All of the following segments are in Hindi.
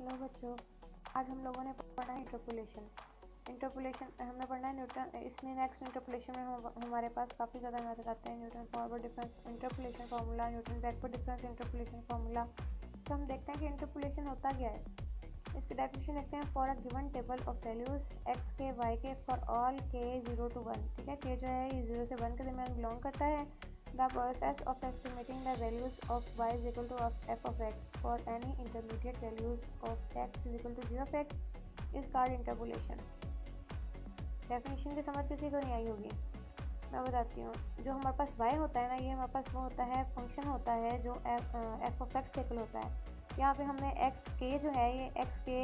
हेलो बच्चों, आज हम लोगों ने पढ़ा है इंटरपोलेशन हमने पढ़ना है न्यूटन। इसमें नेक्स्ट इंटरपोलेशन में हमारे पास काफ़ी ज़्यादा मेथड आते हैं। Newton forward difference interpolation formula, Newton backward difference interpolation formula. तो हम देखते हैं कि इंटरपोलेशन होता क्या है। इसकी डेफिनेशन देखते हैं। For a given table of values x के वाई के फॉर ऑल के 0 to 1। ठीक है, के जो है ये 0 से 1 के दरमियान बिलोंग करता है। The process of estimating the values of y is equal to f of x for any intermediate values of x is equal to g of x is called interpolation। Definition की समझ किसी को नहीं आई होगी, मैं बताती हूँ। जो हमारे पास y होता है ना, ये हमारे पास वो होता है फंक्शन होता है जो f of x इक्वल होता है। यहाँ पे हमने x के जो है ये x के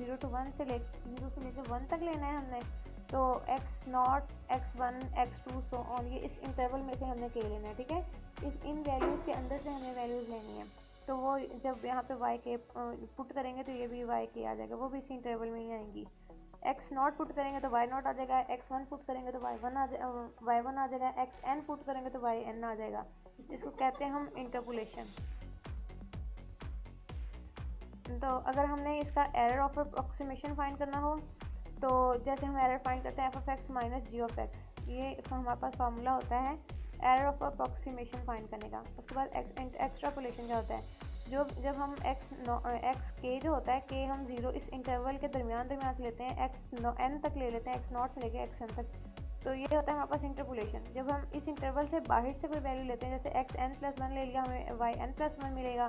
0 to 1 से लेकर 1 तक लेना है हमने। तो x0, x1, x2 so on, ये इस इंटरवल में से हमने के लेना है। ठीक है, इन वैल्यूज़ के अंदर से हमें वैल्यूज़ लेनी है। तो वो जब यहाँ पे y के पुट करेंगे तो ये भी y के आ जाएगा, वो भी इसी इंटरवल में ही आएंगी। x0 पुट करेंगे तो y0 आ जाएगा, x1 पुट करेंगे तो y1 आ जाएगा, xn पुट करेंगे तो yn आ जाएगा। इसको कहते हैं हम इंटरपोलेशन। तो अगर हमने इसका एरर ऑफ अप्रोक्सीमेशन फाइंड करना हो तो जैसे हम एरर फाइंड करते हैं F of X minus G of X, ये हमारे पास फार्मूला होता है एरर ऑफ अप्रोक्सीमेशन फाइंड करने का। उसके बाद एक्सट्रापोलेशन क्या होता है, जब हम एक्स के जो होता है के हम 0 इस इंटरवल के दरमियान से लेते हैं, n तक ले लेते हैं, x0 से लेके xn तक। तो ये होता है हमारे पास इंटरपोलेशन। जब हम इस इंटरवल से बाहर से कोई वैल्यू लेते हैं, जैसे xn+1 ले लिया, हमें yn+1 मिलेगा।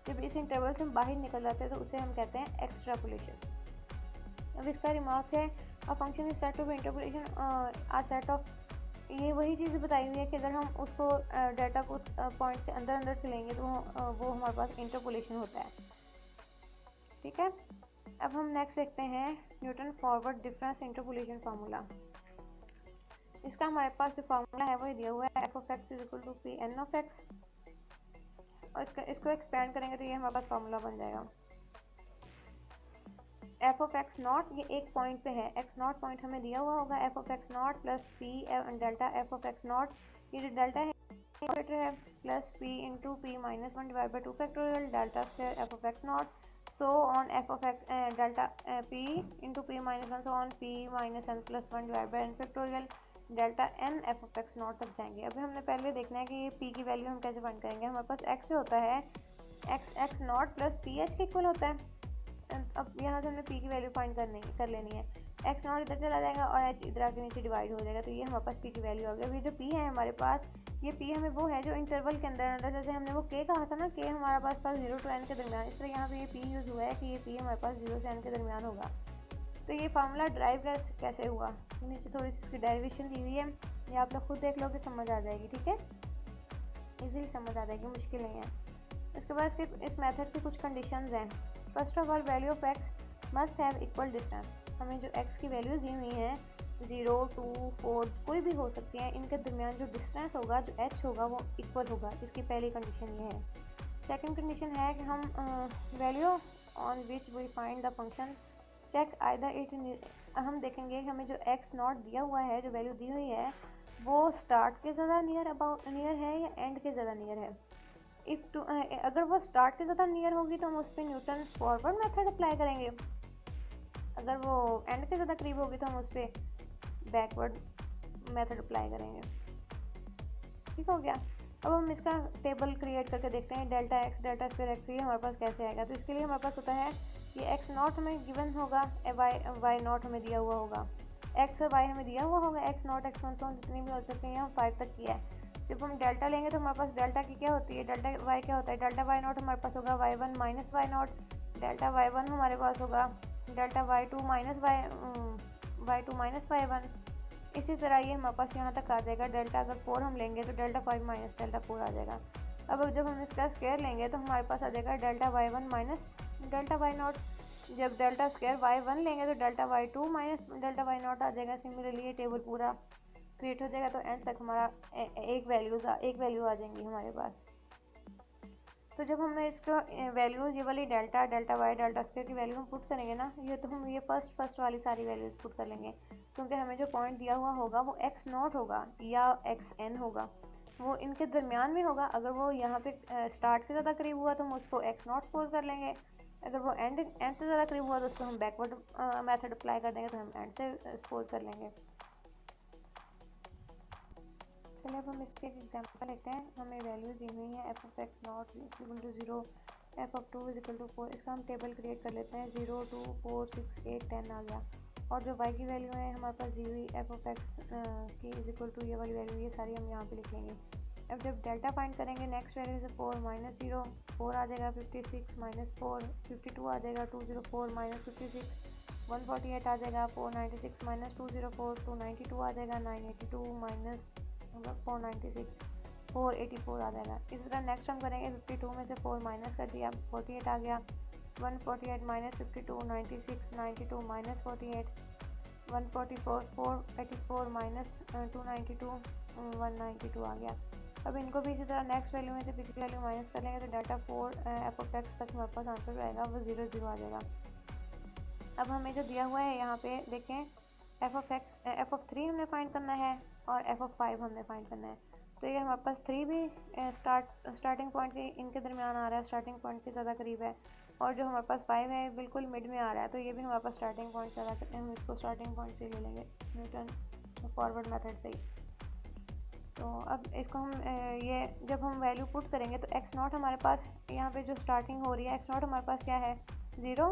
जब इस इंटरवल से हम बाहर निकल जाते हैं तो उसे हम कहते हैं एक्सट्रापोलेशन। अब इसका रिमार्क है a function is set to be interpolation a set of, ये वही चीज़ बताई हुई है कि अगर हम उसको डाटा को उस पॉइंट के अंदर से लेंगे तो वो हमारे पास इंटरपोलेशन होता है। ठीक है, अब हम नेक्स्ट देखते हैं Newton forward difference interpolation formula. इसका हमारे पास जो फार्मूला है वो दिया हुआ है F of X is equal to P N of X, और इसको एक्सपेंड करेंगे तो ये हमारे पास फार्मूला बन जाएगा। एफ ऑफ एक्स नॉट, ये एक पॉइंट पे है, एक्स नॉट पॉइंट हमें दिया हुआ होगा, F of X naught plus P delta F of X naught, ये जो डेल्टा है है plus P into P minus 1 divide by 2 factorial delta square F of X naught, so on F of X delta P into P minus 1 so on P minus N plus 1 divide by N factorial delta N F of X naught तक जाएंगे। अभी हमने पहले देखना है कि ये पी की वैल्यू हम कैसे फाइंड करेंगे। हमारे पास एक्स जो होता है x naught plus P H के इक्वल होता है। अब यहाँ से हमने p की वैल्यू फाइंड कर लेनी है। x नॉट इधर चला जाएगा और h इधर आके नीचे डिवाइड हो जाएगा, तो ये हमारे पास p की वैल्यू आ गई। अभी जो p है हमारे पास, ये p हमें वो है जो इंटरवल के अंदर जैसे हमने वो k कहा था ना, k हमारे पास 0 to n के दरमियान, इस तरह यहाँ पे ये p यूज़ हुआ है कि ये p हमारे पास 0 से n के दरमियान होगा। तो ये फार्मूला ड्राइव कैसे हुआ, नीचे थोड़ी सी इसकी डेरिवेशन दी हुई है, ये आप लोग खुद देख लो कि समझ आ जाएगी। ठीक है, इजीली समझ आ जाएगी, मुश्किल नहीं है। इसके बाद इस मेथड की कुछ कंडीशंस हैं। First of all value of x must have equal distance. हमें जो x की वैल्यूज दी हुई हैं 0, 2, 4 कोई भी हो सकती है, इनके दरमियान जो डिस्टेंस होगा, जो h होगा, वो इक्वल होगा। इसकी पहली कंडीशन ये है। सेकंड कंडीशन है कि हम value on which we find the function check either it, हम देखेंगे कि हमें जो x नॉट दिया हुआ है, जो वैल्यू दी हुई है, वो स्टार्ट के ज़्यादा नियर है या एंड के ज़्यादा नियर है। अगर वो स्टार्ट के ज़्यादा नियर होगी तो हम उस पर न्यूटन फॉरवर्ड मेथड अप्लाई करेंगे। अगर वो एंड के ज़्यादा करीब होगी तो हम उस पर बैकवर्ड मेथड अप्लाई करेंगे। ठीक हो गया। अब हम इसका टेबल क्रिएट करके देखते हैं delta x delta square x, ये हमारे पास कैसे आएगा। तो इसके लिए हमारे पास होता है ये एक्स नॉट हमें गिवन होगा, वाई नॉट हमें दिया हुआ होगा, एक्स और वाई हमें दिया हुआ होगा, एक्स नॉट एक्स वन सोन जितनी भी हो सकती हैं, हम 5 तक किया है। जब हम डेल्टा लेंगे तो हमारे पास डेल्टा की क्या होती है, डेल्टा वाई क्या होता है, डेल्टा वाई नॉट हमारे पास होगा y1 minus why not, delta y1 हमारे पास होगा डेल्टा y2 माइनस y1। इसी तरह ये हमारे पास यहाँ तक आ जाएगा। डेल्टा अगर 4 हम लेंगे तो डेल्टा 5 माइनस डेल्टा 4 आ जाएगा। अब जब हम इसका स्क्वायर लेंगे तो हमारे पास आ जाएगा delta y1 minus delta y not. जब डेल्टा स्क्वायर y1 लेंगे तो delta y2 minus delta y not आ जाएगा। सिमिलरली ये टेबल पूरा क्रिएट हो जाएगा, तो एंड तक हमारा एक वैल्यू आ जाएंगी हमारे पास। तो जब हमने इसका वैल्यूज ये वाली डेल्टा वाई डेल्टा स्क्वायर की वैल्यू हम पुट करेंगे ना, ये तो हम ये फर्स्ट वाली सारी वैल्यूज पुट कर लेंगे, क्योंकि हमें जो पॉइंट दिया हुआ होगा वो एक्स नॉट होगा या एक्स एन होगा। वो इनके दरमियान में होगा। अगर वो यहाँ पे स्टार्ट के ज़्यादा करीब हुआ तो हम उसको एक्स नॉट सपोज कर लेंगे। अगर वो एंड से ज़्यादा करीब हुआ तो उसको हम बैकवर्ड मेथड अप्लाई कर देंगे, तो हम एंड से सपोज कर लेंगे। चलिए अब हम इसके एक एग्जांपल लेते हैं। हमें वैल्यूज दी हुई हैं F of X naught equal to 0, F of 2 is equal to 4। इसका हम टेबल क्रिएट कर लेते हैं। 0 2 4 6 8 10 आ गया। और जो y की वैल्यू है हमारे पास दी हुई एफ ऑफ एक्स की इज इक्वल टू ये वाली वैल्यू, ये सारी हम यहाँ पे लिख लेंगे। अब जब डेल्टा फाइंड करेंगे नेक्स्ट वैल्यू से 4 माइनस 0 4 आ जाएगा, 56 माइनस 4 52 आ जाएगा, 204 माइनस 56 148 आ जाएगा, 496 माइनस 204 292 आ जाएगा, 982 माइनस 496 484 आ जाएगा। इसी तरह नेक्स्ट हम करेंगे 52 में से 4 माइनस कर दिया, 48 आ गया, 148 माइनस 52 96 92 माइनस 48 144 484 माइनस 292 192 आ गया। अब इनको भी इसी तरह नेक्स्ट वैल्यू में से पिछली वैल्यू माइनस कर लेंगे तो डाटा 4 एफ ऑफ एक्स तक हमारे पास आंसर आएगा, वो 0 0 आ जाएगा। अब हमें जो दिया हुआ है यहाँ पे देखें, एफ ऑफ 3 हमने फाइंड करना है और एफ ऑफ 5 हमने फाइंड करना है। तो ये हमारे पास 3 भी स्टार्टिंग पॉइंट के इनके दरमियान आ रहा है, स्टार्टिंग पॉइंट के ज़्यादा करीब है। और जो हमारे पास 5 है बिल्कुल मिड में आ रहा है, तो ये भी हमारे पास स्टार्टिंग पॉइंट ज़्यादा, हम इसको स्टार्टिंग पॉइंट से ले लेंगे न्यूटन फॉरवर्ड मेथड से ही। तो अब इसको हम ये जब हम वैल्यू पुट करेंगे तो एक्स नॉट हमारे पास यहाँ पे जो स्टार्टिंग हो रही है, एक्स नॉट हमारे पास क्या है 0।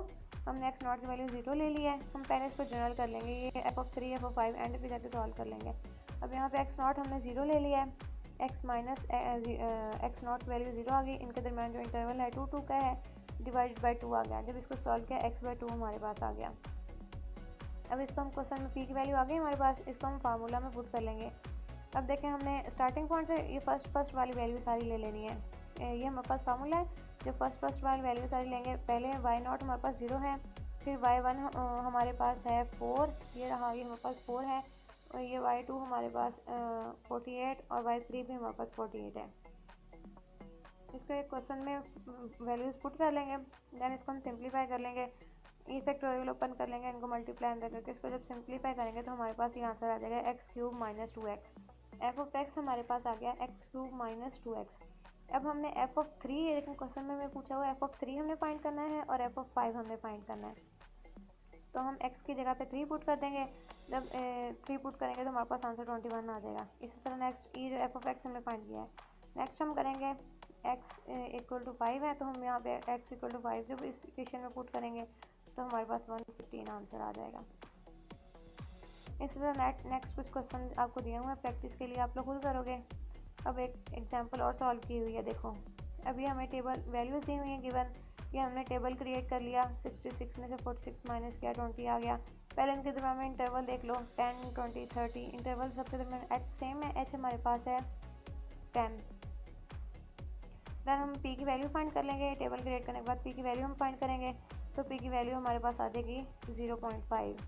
हमने एक्स नॉट की वैल्यू 0 ले लिया है। हम पहले इसको जनरल कर लेंगे, ये F of 3 F of 5 and पे जाके सॉल्व कर लेंगे। अब यहाँ पे एक्स नॉट हमने 0 ले लिया है, x minus X not value 0 आ गई। इनके दरमियान जो इंटरवल है 2 2 का है, डिवाइडेड बाई 2 आ गया। जब इसको सॉल्व किया एक्स बाई 2 हमारे पास आ गया। अब इसको हम क्वेश्चन में पी की वैल्यू आ गई हमारे पास, इसको हम फार्मूला में पुट कर लेंगे। अब देखें हमने स्टार्टिंग पॉइंट से ये फर्स्ट वाली वैल्यू सारी ले लेनी है। ये हमारे पास फार्मूला है, जो फर्स्ट वाली वैल्यू सारी लेंगे। पहले वाई नॉट हमारे पास 0 है, फिर वाई 1 हमारे पास है 4, ये रहा, ये हमारे पास 4 है। और ये वाई 2 हमारे पास 48 और वाई 3 भी हमारे पास 48 है। इसको एक क्वेश्चन में वैल्यूज़ पुट कर लेंगे, देन इसको हम सिंप्लीफाई कर लेंगे। ये फैक्टोरियल ओपन कर लेंगे, इनको मल्टीप्लाई अंदर करके इसको जब सिंप्लीफाई करेंगे तो हमारे पास ये आंसर आ जाएगा x cube minus 2x। F of x हमारे पास आ गया एक्स क्यूब माइनस 2x। अब हमने एफ ऑफ 3, लेकिन क्वेश्चन में पूछा हुआ एफ ऑफ 3 हमने फाइंड करना है और एफ ऑफ 5 हमने फाइंड करना है। तो हम x की जगह पे 3 पुट कर देंगे। जब 3 पुट करेंगे तो हमारे पास आंसर 21 आ जाएगा। इसी तरह नेक्स्ट ये जो एफ ऑफ एक्स हमने फाइंड किया है, नेक्स्ट हम करेंगे x इक्वल टू 5 है, तो हम यहाँ पे x इक्वल टू 5 जब इस इक्वेशन में पुट करेंगे तो हमारे पास 115 आंसर आ जाएगा। इसी तरह नेक्स्ट कुछ क्वेश्चन आपको दिए हुए हैं प्रैक्टिस के लिए, आप लोग खुद करोगे। अब एक एग्जांपल और सॉल्व की हुई है, देखो अभी हमें टेबल वैल्यूज़ दी हुई हैं गिवन। ये हमने टेबल क्रिएट कर लिया, 66 में से 46 माइनस किया 20 आ गया। पहले इनके दरम्यान में इंटरवल देख लो, 10 20 30 इंटरवल सबके दरम्यान एच सेम है, एच हमारे पास है 10। देन हम पी की वैल्यू फाइंड कर लेंगे। टेबल क्रिएट करने के बाद पी की वैल्यू हम फाइंड करेंगे, तो पी की वैल्यू हमारे पास आ जाएगी 0.5।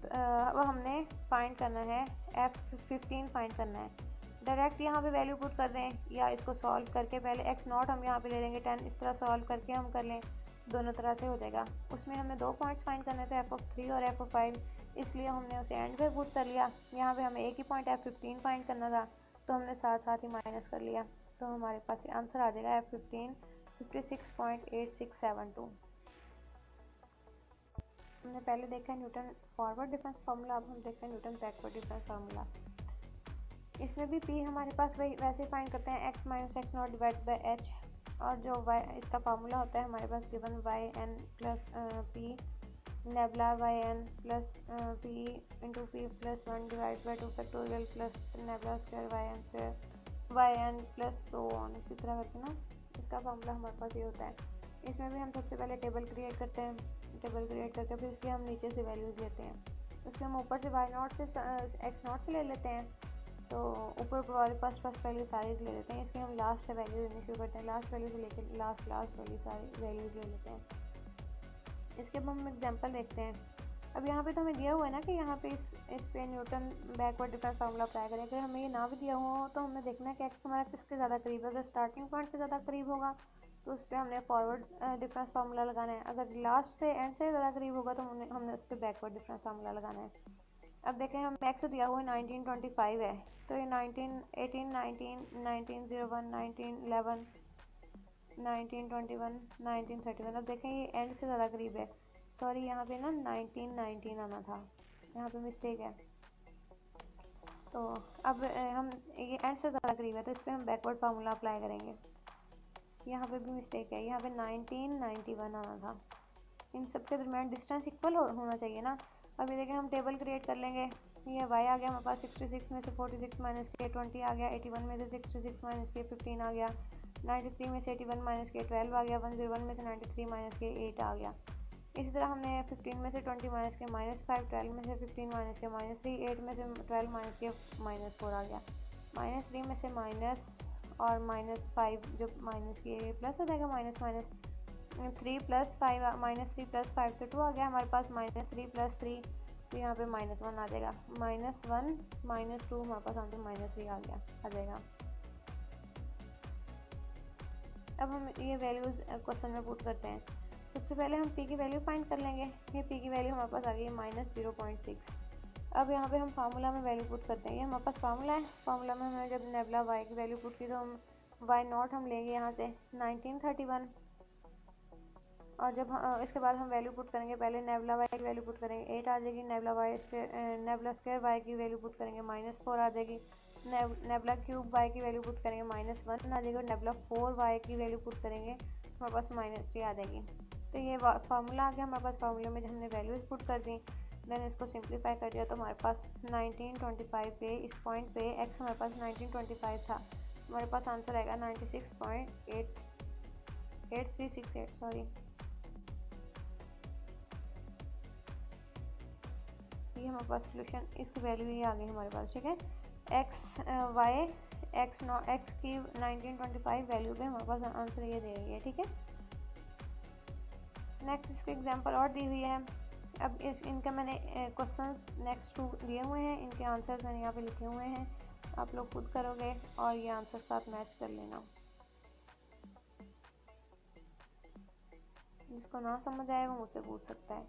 अब हमने फाइंड करना है F15 फाइंड करना है। डायरेक्ट यहाँ पे वैल्यू पुट कर दें या इसको सॉल्व करके पहले एक्स नॉट हम यहाँ पे ले लेंगे 10, इस तरह सॉल्व करके हम कर लें, दोनों तरह से हो जाएगा। उसमें हमने 2 पॉइंट्स फाइंड करने थे, एफ ऑफ 3 और एफ ऑफ 5, इसलिए हमने उसे एंड पे पुट कर लिया। यहाँ पे हमें एक ही पॉइंट F15 फाइंड करना था, तो हमने साथ साथ ही माइनस कर लिया, तो हमारे पास आंसर आ जाएगा F15 56.8672। हमने पहले देखा है न्यूटन फॉरवर्ड डिफरेंस फार्मूला, अब हम देखते हैं न्यूटन बैकवर्ड डिफरेंस फार्मूला। इसमें भी p हमारे पास वही वैसे फाइंड करते हैं, x minus X not divide by H. और जो y इसका फार्मूला होता है हमारे पास given Y N plus P nabla Y N plus P into P plus 1 divide by 2 factorial plus nabla square Y N plus so on. इसी तरह करके ना इसका फार्मूला हमारे पास ये होता है। इसमें भी हम सबसे पहले टेबल क्रिएट करते हैं, टेबल क्रिएट करके फिर इसके हम नीचे से वैल्यूज़ लेते हैं, उसके हम ऊपर से वाई नॉट से एक्स नॉट से ले लेते हैं। तो ऊपर वाले फर्स्ट वैल्यू सारी ले लेते हैं, इसके हम लास्ट से वैल्यू लेने शुरू करते हैं, लास्ट वैल्यू से लेकर लास्ट वाली सारी वैल्यूज़ ले लेते हैं। इसके अब हम एग्जांपल देखते हैं। अब यहाँ पे तो हमें दिया हुआ है ना कि यहाँ पे इस पे Newton backward difference formula apply करें। अगर हमें ये ना भी दिया हुआ हो तो हमें देखना है कि एक्स हमारा किसके ज़्यादा करीब है। अगर स्टार्टिंग पॉइंट के ज़्यादा करीब होगा तो उस पर हमने फॉरवर्ड डिफरेंस फार्मूला लगाना है, अगर लास्ट से एंड से ज़्यादा करीब होगा तो हमने उस पर बैकवर्ड डिफरेंस फार्मूला लगाना है। अब देखें हम एक्स दिया हुआ 1925 है, तो ये 19 18 19 1901 1911 1921 1931। अब देखें ये एंड से ज़्यादा करीब है, सॉरी यहाँ पे ना 1919 आना था, यहाँ पे मिस्टेक है। तो अब हम ये एंड से ज़्यादा करीब है तो इस पर हम बैकवर्ड फार्मूला अप्लाई करेंगे। यहाँ पे भी मिस्टेक है, यहाँ पे 1991 आना था। इन सब के दरमियान डिस्टेंस इक्वल होना चाहिए ना। अब ये देखें हम टेबल क्रिएट कर लेंगे। ये y आ गया हमारे पास 66 में से 46 माइनस के 20 आ गया, 81 में से 66 माइनस के 15 आ गया, 93 में से 81 माइनस के 12 आ गया, 101 में से 93 माइनस के 8 आ गया। इसी तरह हमने 15 में से 20 माइनस के -5, 12 में से 15 माइनस के -3, 8 में से 12 माइनस के -4 आ गया, -3 में से माइनस और -5 जो माइनस के प्लस हो जाएगा, -3 + 5 -3 + 5 तो 2 आ गया हमारे पास, -3 + 3 तो यहाँ पे -1 आ जाएगा, -1 -2 हमारे पास आंसर -3 आ जाएगा। अब हम ये वैल्यूज़ क्वेश्चन में पुट करते हैं। सबसे पहले हम p की वैल्यू फाइंड कर लेंगे। ये p की वैल्यू हमारे पास आ गई है -0.6। अब यहाँ पे हम फार्मूला में वैल्यू पुट करते हैं। ये हमारे पास फार्मूला है, फार्मूला में हमने जब नेबुला y की वैल्यू पुट की तो हम y0 हम लेंगे यहाँ से 1931, और जब इसके बाद हम वैल्यू पुट करेंगे, पहले नेबुला y की वैल्यू पुट करेंगे 8 आ जाएगी, नेबुला स्क्वायर y की वैल्यू पुट करेंगे -4 आ जाएगी, नेबुला क्यूब y की वैल्यू पुट करेंगे -1 आ जाएगी, और नेबुला 4y की वैल्यू पुट करेंगे हमारे पास -3 आ जाएगी। तो ये फार्मूला आ गया हमारे पास। फार्मूले में हमने वैल्यूज़ पुट कर दी, देन इसको सिंप्लीफाई कर दिया तो हमारे पास 1925 पे इस पॉइंट पे x हमारे पास 1925 था, हमारे पास आंसर आएगा 96.8368 सॉरी, ये हमारे पास सोल्यूशन, इसकी वैल्यू ये आ गई हमारे पास। ठीक है, x की 1925 वैल्यू पे हमारे पास आंसर ये दे रही है। ठीक है, नेक्स्ट इसके एग्जांपल और दी हुई है। अब इनका मैंने क्वेश्चंस नेक्स्ट 2 दिए हुए हैं, इनके आंसर्स मैंने यहाँ पे लिखे हुए हैं, आप लोग खुद करोगे और ये आंसर साथ मैच कर लेना। जिसको ना समझ आए वो मुझसे पूछ सकता है।